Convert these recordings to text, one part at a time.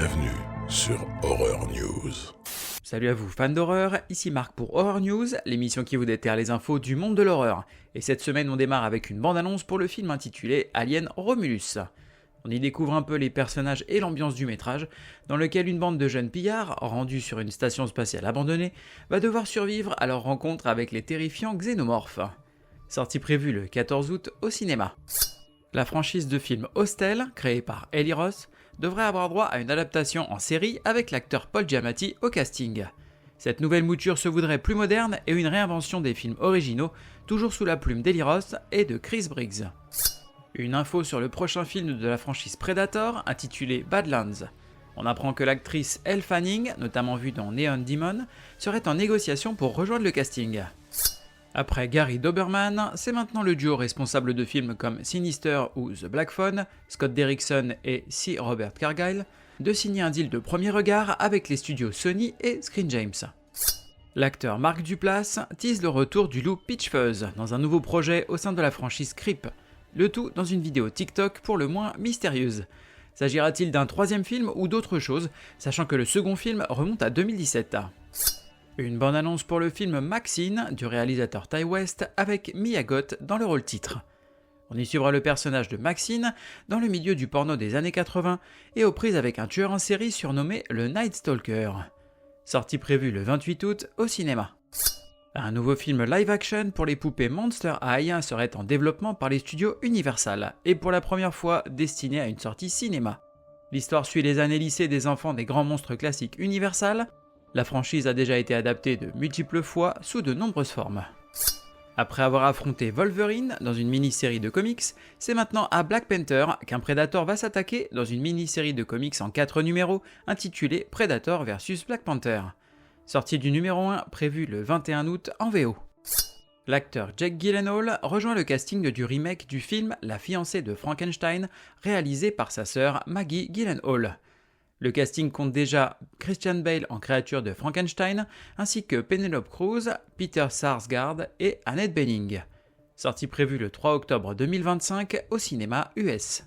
Bienvenue sur Horror News. Salut à vous fans d'horreur, ici Marc pour Horror News, l'émission qui vous déterre les infos du monde de l'horreur. Et cette semaine on démarre avec une bande-annonce pour le film intitulé Alien Romulus. On y découvre un peu les personnages et l'ambiance du métrage, dans lequel une bande de jeunes pillards, rendus sur une station spatiale abandonnée, va devoir survivre à leur rencontre avec les terrifiants xénomorphes. Sortie prévue le 14 août au cinéma. La franchise de film Hostel, créée par Eli Roth, devrait avoir droit à une adaptation en série avec l'acteur Paul Giamatti au casting. Cette nouvelle mouture se voudrait plus moderne et une réinvention des films originaux, toujours sous la plume d'Eli Roth et de Chris Briggs. Une info sur le prochain film de la franchise Predator, intitulé Badlands. On apprend que l'actrice Elle Fanning, notamment vue dans Neon Demon, serait en négociation pour rejoindre le casting. Après Gary Doberman, c'est maintenant le duo responsable de films comme Sinister ou The Black Phone, Scott Derrickson et C. Robert Carlyle, de signer un deal de premier regard avec les studios Sony et Screen Gems. L'acteur Mark Duplass tease le retour du loup Pitchfuzz dans un nouveau projet au sein de la franchise Creep, le tout dans une vidéo TikTok pour le moins mystérieuse. S'agira-t-il d'un troisième film ou d'autre chose, sachant que le second film remonte à 2017. Une bande-annonce pour le film Maxine du réalisateur Ty West avec Mia Goth dans le rôle titre. On y suivra le personnage de Maxine dans le milieu du porno des années 80 et aux prises avec un tueur en série surnommé le Night Stalker. Sortie prévue le 28 août au cinéma. Un nouveau film live-action pour les poupées Monster High serait en développement par les studios Universal et pour la première fois destiné à une sortie cinéma. L'histoire suit les années lycée des enfants des grands monstres classiques Universal. La franchise a déjà été adaptée de multiples fois sous de nombreuses formes. Après avoir affronté Wolverine dans une mini-série de comics, c'est maintenant à Black Panther qu'un Predator va s'attaquer dans une mini-série de comics en 4 numéros intitulée Predator vs Black Panther. Sortie du numéro 1 prévu le 21 août en VO. L'acteur Jake Gyllenhaal rejoint le casting du remake du film La fiancée de Frankenstein réalisé par sa sœur Maggie Gyllenhaal. Le casting compte déjà Christian Bale en créature de Frankenstein, ainsi que Penelope Cruz, Peter Sarsgaard et Annette Bening. Sortie prévue le 3 octobre 2025 au cinéma US.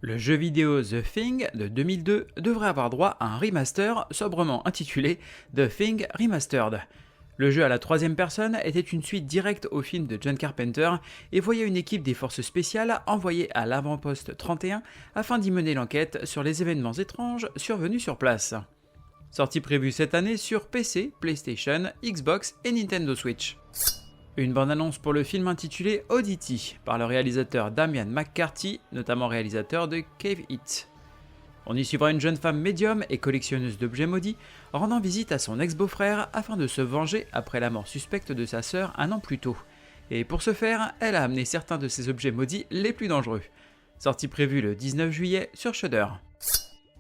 Le jeu vidéo The Thing de 2002 devrait avoir droit à un remaster sobrement intitulé The Thing Remastered. Le jeu à la troisième personne était une suite directe au film de John Carpenter et voyait une équipe des forces spéciales envoyée à l'avant-poste 31 afin d'y mener l'enquête sur les événements étranges survenus sur place. Sortie prévue cette année sur PC, PlayStation, Xbox et Nintendo Switch. Une bande-annonce pour le film intitulé Oddity par le réalisateur Damian McCarthy, notamment réalisateur de Cave It. On y suivra une jeune femme médium et collectionneuse d'objets maudits, rendant visite à son ex-beau-frère afin de se venger après la mort suspecte de sa sœur un an plus tôt. Et pour ce faire, elle a amené certains de ses objets maudits les plus dangereux. Sortie prévue le 19 juillet sur Shudder.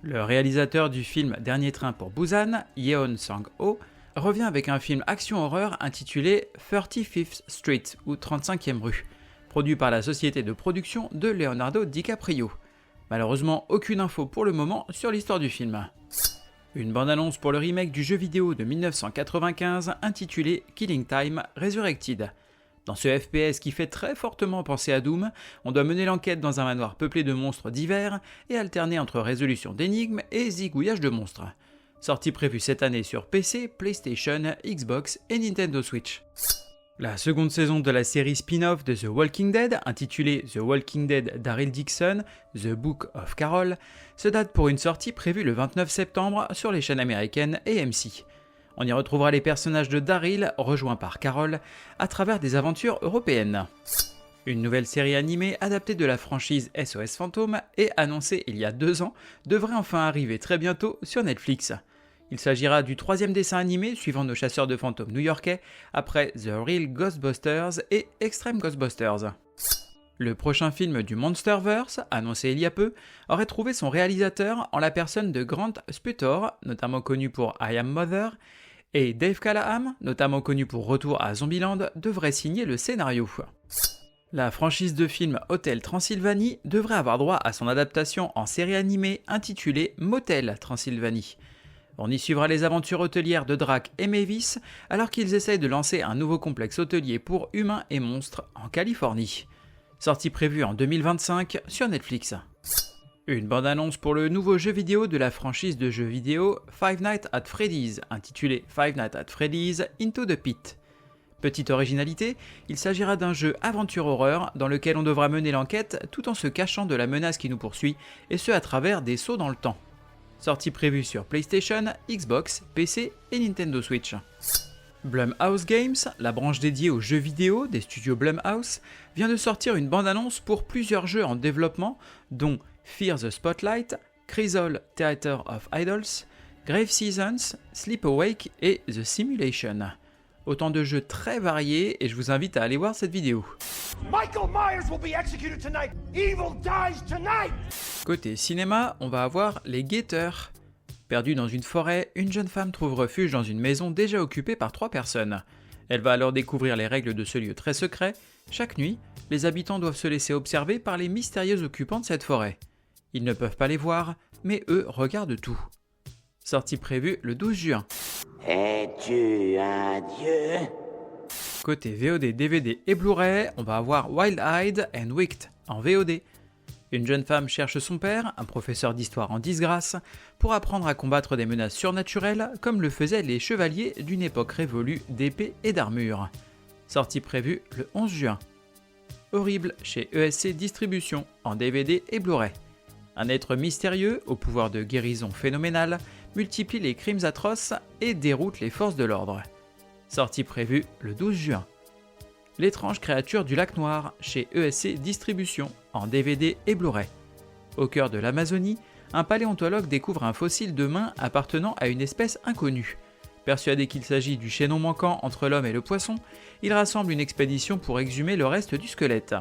Le réalisateur du film Dernier train pour Busan, Yeon Sang-ho, revient avec un film action-horreur intitulé 35th Street ou 35e rue, produit par la société de production de Leonardo DiCaprio. Malheureusement, aucune info pour le moment sur l'histoire du film. Une bande-annonce pour le remake du jeu vidéo de 1995 intitulé Killing Time Resurrected. Dans ce FPS qui fait très fortement penser à Doom, on doit mener l'enquête dans un manoir peuplé de monstres divers et alterner entre résolution d'énigmes et zigouillage de monstres. Sortie prévue cette année sur PC, PlayStation, Xbox et Nintendo Switch. La seconde saison de la série spin-off de The Walking Dead, intitulée The Walking Dead Daryl Dixon, The Book of Carol, se date pour une sortie prévue le 29 septembre sur les chaînes américaines AMC. On y retrouvera les personnages de Daryl, rejoints par Carol, à travers des aventures européennes. Une nouvelle série animée adaptée de la franchise SOS Fantôme et annoncée il y a 2 ans devrait enfin arriver très bientôt sur Netflix. Il s'agira du 3e dessin animé suivant nos chasseurs de fantômes new-yorkais après The Real Ghostbusters et Extreme Ghostbusters. Le prochain film du Monsterverse, annoncé il y a peu, aurait trouvé son réalisateur en la personne de Grant Sputor, notamment connu pour I Am Mother, et Dave Callaham, notamment connu pour Retour à Zombieland, devrait signer le scénario. La franchise de film Hotel Transylvanie devrait avoir droit à son adaptation en série animée intitulée Motel Transylvanie. On y suivra les aventures hôtelières de Drac et Mavis alors qu'ils essayent de lancer un nouveau complexe hôtelier pour humains et monstres en Californie. Sortie prévue en 2025 sur Netflix. Une bande-annonce pour le nouveau jeu vidéo de la franchise de jeux vidéo Five Nights at Freddy's, intitulé Five Nights at Freddy's Into the Pit. Petite originalité, il s'agira d'un jeu aventure-horreur dans lequel on devra mener l'enquête tout en se cachant de la menace qui nous poursuit, et ce à travers des sauts dans le temps. Sortie prévue sur PlayStation, Xbox, PC et Nintendo Switch. Blumhouse Games, la branche dédiée aux jeux vidéo des studios Blumhouse, vient de sortir une bande-annonce pour plusieurs jeux en développement, dont Fear the Spotlight, Chrysal Theater of Idols, Grave Seasons, Sleep Awake et The Simulation. Autant de jeux très variés et je vous invite à aller voir cette vidéo. Michael Myers will be executed tonight. Evil dies tonight. Côté cinéma, on va avoir Les Guetteurs. Perdue dans une forêt, une jeune femme trouve refuge dans une maison déjà occupée par 3 personnes. Elle va alors découvrir les règles de ce lieu très secret. Chaque nuit, les habitants doivent se laisser observer par les mystérieux occupants de cette forêt. Ils ne peuvent pas les voir, mais eux regardent tout. Sortie prévue le 12 juin. Es-tu un dieu? Côté VOD, DVD et Blu-ray, on va avoir Wild-Eyed and Wicked en VOD. Une jeune femme cherche son père, un professeur d'histoire en disgrâce, pour apprendre à combattre des menaces surnaturelles comme le faisaient les chevaliers d'une époque révolue d'épées et d'armure. Sortie prévue le 11 juin. Horrible chez ESC Distribution en DVD et Blu-ray. Un être mystérieux, au pouvoir de guérison phénoménal, multiplie les crimes atroces et déroute les forces de l'ordre. Sortie prévue le 12 juin. L'étrange créature du lac Noir chez ESC Distribution en DVD et Blu-ray. Au cœur de l'Amazonie, un paléontologue découvre un fossile de main appartenant à une espèce inconnue. Persuadé qu'il s'agit du chaînon manquant entre l'homme et le poisson, il rassemble une expédition pour exhumer le reste du squelette.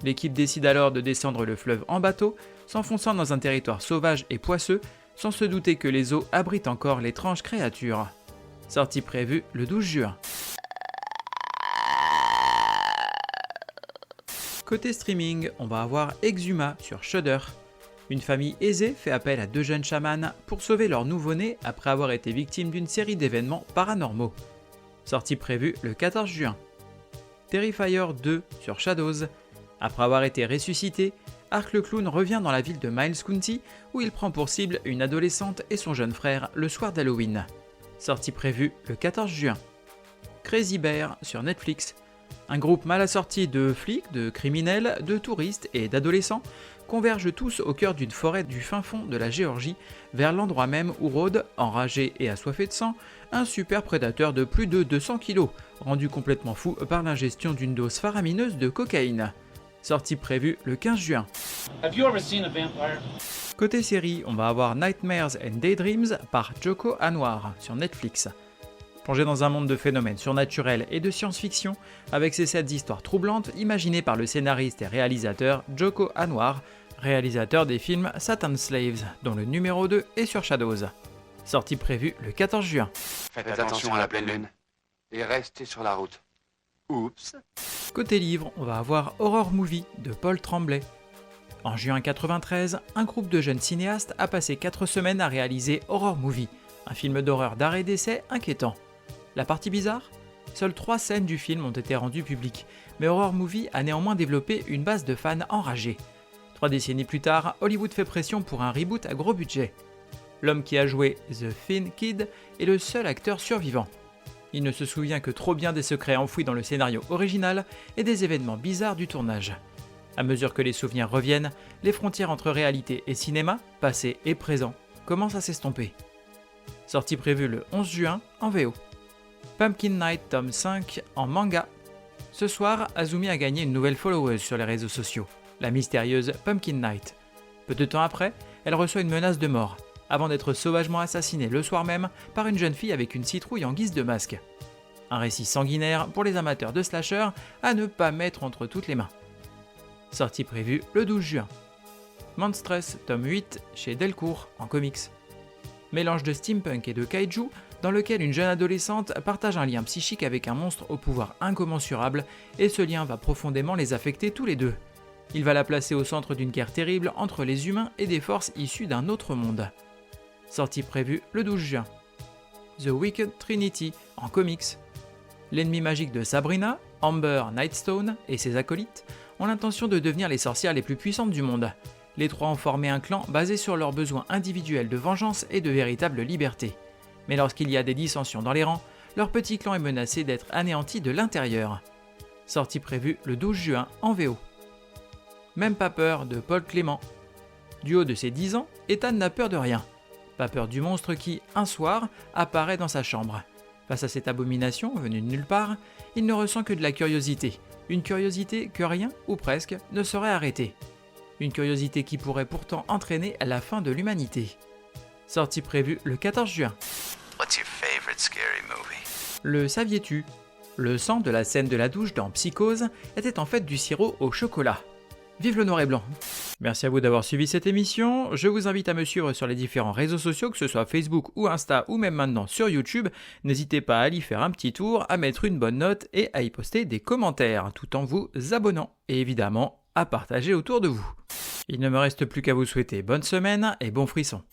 L'équipe décide alors de descendre le fleuve en bateau, s'enfonçant dans un territoire sauvage et poisseux, sans se douter que les eaux abritent encore l'étrange créature. Sortie prévue le 12 juin. Côté streaming, on va avoir Exhuma sur Shudder. Une famille aisée fait appel à 2 jeunes chamans pour sauver leur nouveau-né après avoir été victime d'une série d'événements paranormaux. Sortie prévue le 14 juin. Terrifier 2 sur Shadows. Après avoir été ressuscité, Ark le clown revient dans la ville de Miles County où il prend pour cible une adolescente et son jeune frère le soir d'Halloween. Sortie prévue le 14 juin. Crazy Bear sur Netflix. Un groupe mal assorti de flics, de criminels, de touristes et d'adolescents convergent tous au cœur d'une forêt du fin fond de la Géorgie, vers l'endroit même où rôde, enragé et assoiffé de sang, un super prédateur de plus de 200 kg, rendu complètement fou par l'ingestion d'une dose faramineuse de cocaïne. Sortie prévue le 15 juin. Have you ever seen a vampire? Côté série, on va avoir Nightmares and Daydreams par Joko Anwar sur Netflix. Plongé dans un monde de phénomènes surnaturels et de science-fiction, avec ses 7 histoires troublantes imaginées par le scénariste et réalisateur Joko Anwar, réalisateur des films Satan's Slaves, dont le numéro 2 est sur Shadows. Sortie prévue le 14 juin. Faites attention à la pleine lune et restez sur la route. Oups. Côté livre, on va avoir Horror Movie de Paul Tremblay. En juin 1993, un groupe de jeunes cinéastes a passé 4 semaines à réaliser Horror Movie, un film d'horreur d'art et d'essai inquiétant. La partie bizarre ? Seules 3 scènes du film ont été rendues publiques, mais Horror Movie a néanmoins développé une base de fans enragés. 3 décennies plus tard, Hollywood fait pression pour un reboot à gros budget. L'homme qui a joué The Thin Kid est le seul acteur survivant. Il ne se souvient que trop bien des secrets enfouis dans le scénario original et des événements bizarres du tournage. À mesure que les souvenirs reviennent, les frontières entre réalité et cinéma, passé et présent, commencent à s'estomper. Sortie prévue le 11 juin en VO. Pumpkin Night tome 5 en manga. Ce soir, Azumi a gagné une nouvelle followeuse sur les réseaux sociaux, la mystérieuse Pumpkin Night. Peu de temps après, elle reçoit une menace de mort, avant d'être sauvagement assassinée le soir même par une jeune fille avec une citrouille en guise de masque. Un récit sanguinaire pour les amateurs de slasher à ne pas mettre entre toutes les mains. Sortie prévue le 12 juin. Monstress tome 8 chez Delcourt en comics. Mélange de steampunk et de kaiju dans lequel une jeune adolescente partage un lien psychique avec un monstre au pouvoir incommensurable et ce lien va profondément les affecter tous les deux. Il va la placer au centre d'une guerre terrible entre les humains et des forces issues d'un autre monde. Sortie prévue le 12 juin. The Wicked Trinity en comics. L'ennemi magique de Sabrina, Amber Nightstone et ses acolytes ont l'intention de devenir les sorcières les plus puissantes du monde. Les trois ont formé un clan basé sur leurs besoins individuels de vengeance et de véritable liberté. Mais lorsqu'il y a des dissensions dans les rangs, leur petit clan est menacé d'être anéanti de l'intérieur. Sortie prévue le 12 juin en VO. Même pas peur de Paul Clément. Du haut de ses 10 ans, Ethan n'a peur de rien. Pas peur du monstre qui, un soir, apparaît dans sa chambre. Face à cette abomination venue de nulle part, il ne ressent que de la curiosité. Une curiosité que rien, ou presque, ne saurait arrêter. Une curiosité qui pourrait pourtant entraîner la fin de l'humanité. Sortie prévue le 14 juin. What's your favorite scary movie? Le saviez-tu? Le sang de la scène de la douche dans Psychose était en fait du sirop au chocolat. Vive le noir et blanc! Merci à vous d'avoir suivi cette émission. Je vous invite à me suivre sur les différents réseaux sociaux, que ce soit Facebook ou Insta ou même maintenant sur YouTube. N'hésitez pas à y faire un petit tour, à mettre une bonne note et à y poster des commentaires, tout en vous abonnant et évidemment à partager autour de vous. Il ne me reste plus qu'à vous souhaiter bonne semaine et bon frisson.